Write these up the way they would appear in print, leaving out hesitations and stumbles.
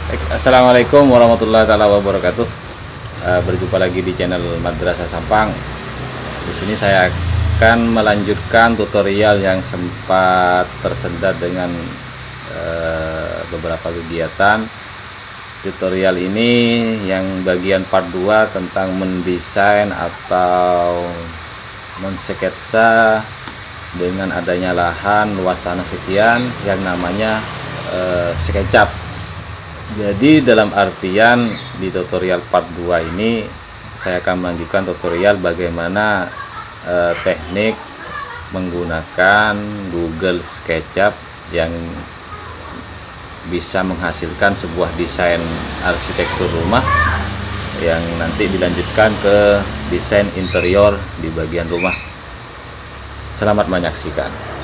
Assalamualaikum warahmatullahi wabarakatuh. Berjumpa lagi di channel Madrasah Sampang. Di sini saya akan melanjutkan tutorial yang sempat tersendat dengan beberapa kegiatan. Tutorial ini yang bagian part 2 tentang mendesain atau mensketsa dengan adanya lahan luas tanah sekian yang namanya SketchUp. Jadi dalam artian di tutorial part 2 ini saya akan melanjutkan tutorial bagaimana teknik menggunakan Google SketchUp yang bisa menghasilkan sebuah desain arsitektur rumah yang nanti dilanjutkan ke desain interior di bagian rumah. Selamat menyaksikan.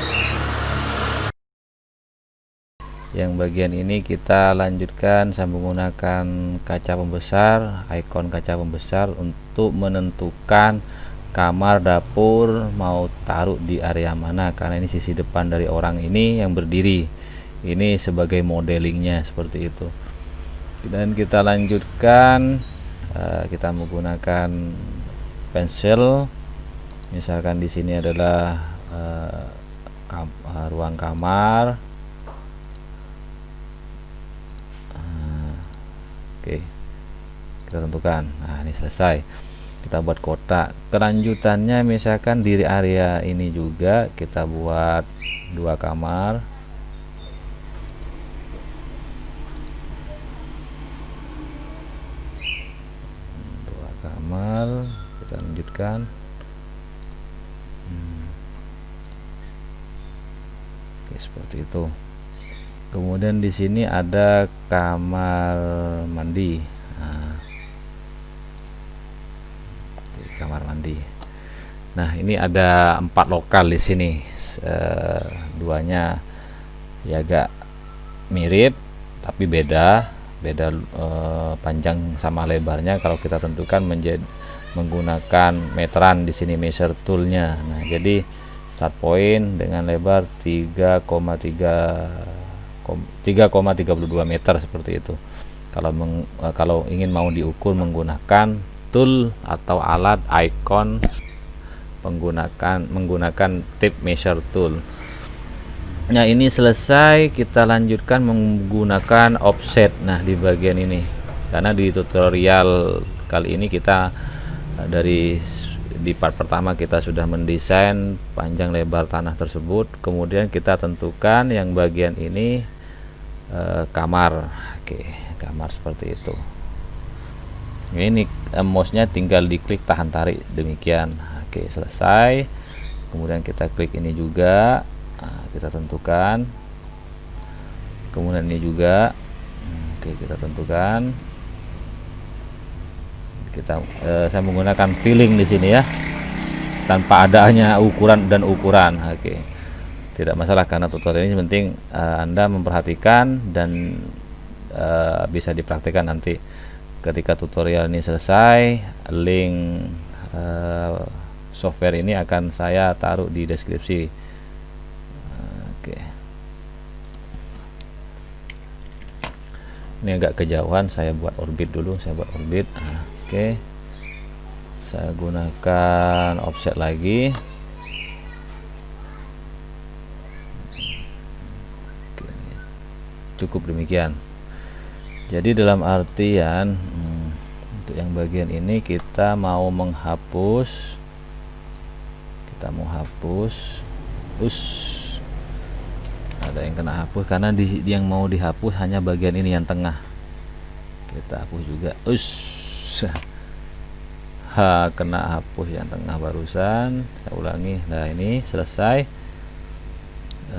Yang bagian ini kita lanjutkan sambil menggunakan kaca pembesar, ikon kaca pembesar untuk menentukan kamar dapur mau taruh di area mana, karena ini sisi depan dari orang ini yang berdiri. Ini sebagai modelingnya seperti itu. Dan kita lanjutkan, kita menggunakan pensil. Misalkan di sini adalah ruang kamar. Oke, kita tentukan. Nah, ini selesai. Kita buat kotak. Kelanjutannya misalkan di area ini juga kita buat 2 kamar. Kita lanjutkan. Oke, seperti itu. Kemudian di sini ada kamar mandi. Nah, kamar mandi. Nah, ini ada 4 lokal di sini. Duanya ya agak mirip tapi beda panjang sama lebarnya. Kalau kita tentukan menjadi menggunakan meteran di sini, measure toolnya. Nah, jadi start point dengan lebar 3,32 meter seperti itu. Kalau ingin mau diukur menggunakan tool atau alat icon menggunakan tape measure tool. Nah, ini selesai, kita lanjutkan menggunakan offset. Nah, di bagian ini, karena di tutorial kali ini kita di part pertama kita sudah mendesain panjang lebar tanah tersebut, kemudian kita tentukan yang bagian ini kamar. Oke, kamar seperti itu. Ini mouse-nya tinggal diklik tahan tarik, demikian. Oke, selesai. Kemudian kita klik ini juga, kita tentukan. Kemudian ini juga, oke, kita tentukan. Saya menggunakan filling di sini ya, tanpa adanya ukuran dan ukuran. Oke, tidak masalah karena tutorial ini penting Anda memperhatikan dan bisa dipraktikkan nanti ketika tutorial ini selesai. Link software ini akan saya taruh di deskripsi. Oke, ini agak kejauhan, saya buat orbit dulu. Oke, saya gunakan offset lagi. Oke, cukup demikian. Jadi dalam artian untuk yang bagian ini kita mau menghapus, ada yang kena hapus karena yang mau dihapus hanya bagian ini yang tengah. Kita hapus juga. Kena hapus yang tengah barusan. Saya ulangi. Nah, ini selesai.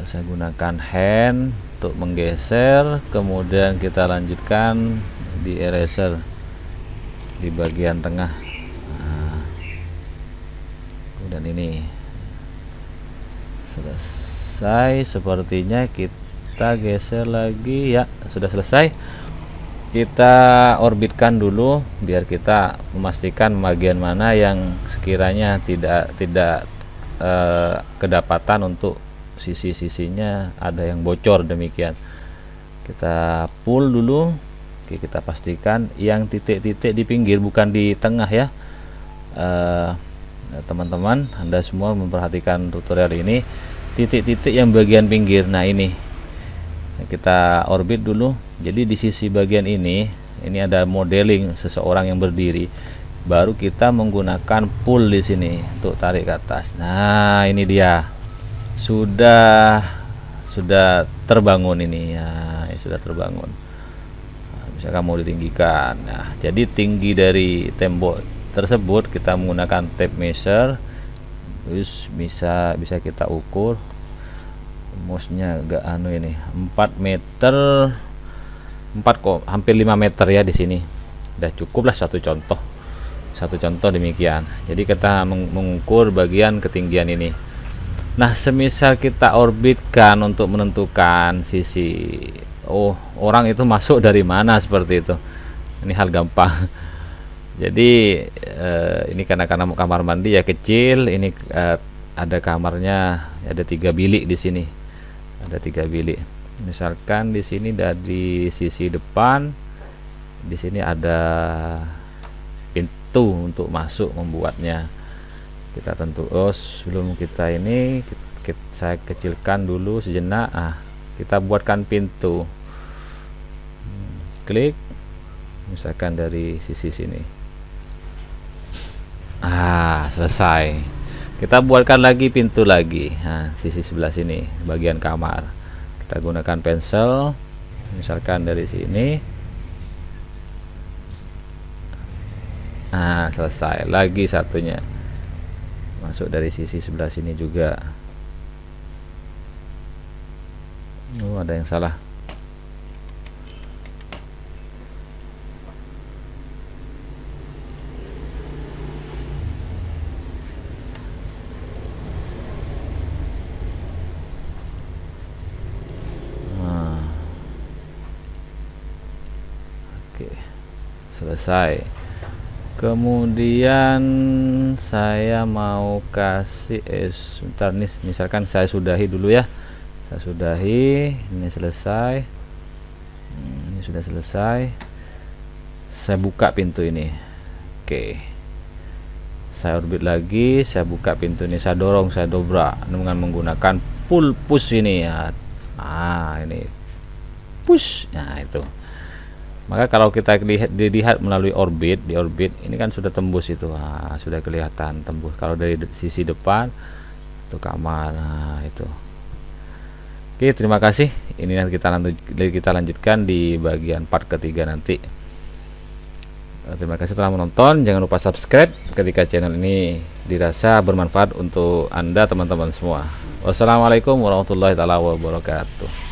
Saya gunakan hand untuk menggeser, kemudian kita lanjutkan di eraser di bagian tengah. Kemudian ini selesai. Sepertinya kita geser lagi ya, sudah selesai. Kita orbitkan dulu biar kita memastikan bagian mana yang sekiranya tidak kedapatan untuk sisi-sisinya ada yang bocor, demikian. Kita pull dulu Oke, kita pastikan yang titik-titik di pinggir bukan di tengah ya. Teman-teman, Anda semua memperhatikan tutorial ini, titik-titik yang bagian pinggir. Nah, ini kita orbit dulu. Jadi di sisi bagian ini ada modeling seseorang yang berdiri. Baru kita menggunakan pull di sini untuk tarik ke atas. Nah, ini dia. Sudah terbangun ini ya, sudah terbangun. Nah, misalkan mau ditinggikan. Nah, jadi tinggi dari tembok tersebut kita menggunakan tape measure. Terus bisa kita ukur. Mouse-nya agak ini 4 meter, hampir 5 meter ya di sini. Udah cukup lah satu contoh demikian. Jadi kita mengukur bagian ketinggian ini. Nah, semisal kita orbitkan untuk menentukan sisi orang itu masuk dari mana, seperti itu. Ini hal gampang. Jadi ini karena kamar mandi ya kecil, ini ada kamarnya, ada 3 bilik di sini. Ada 3 bilik. Misalkan di sini dari sisi depan, di sini ada pintu untuk masuk membuatnya. Kita tentu sebelum kita ini saya kecilkan dulu sejenak. Kita buatkan pintu. Klik, misalkan dari sisi sini. Selesai. Kita buatkan lagi pintu lagi. Sisi sebelah sini, bagian kamar. Kita gunakan pensel, misalkan dari sini. Selesai. Lagi satunya. Masuk dari sisi sebelah sini juga. Ada yang salah. Oke, selesai. Kemudian saya mau kasih sebentar nih, misalkan saya sudahi dulu ya. Saya sudahi, ini selesai. Ini sudah selesai. Saya buka pintu ini. Oke. Saya orbit lagi, saya buka pintu ini, saya dorong, saya dobrak dengan menggunakan pull push ini ya. Ini push. Nah, itu. Maka kalau kita dilihat melalui orbit, di orbit ini kan sudah tembus itu. Sudah kelihatan tembus. Kalau dari sisi depan itu kamar. Itu. Oke, terima kasih. Ini nanti kita lanjutkan di bagian part ketiga nanti. Terima kasih telah menonton. Jangan lupa subscribe ketika channel ini dirasa bermanfaat untuk Anda teman-teman semua. Wassalamualaikum warahmatullahi wabarakatuh.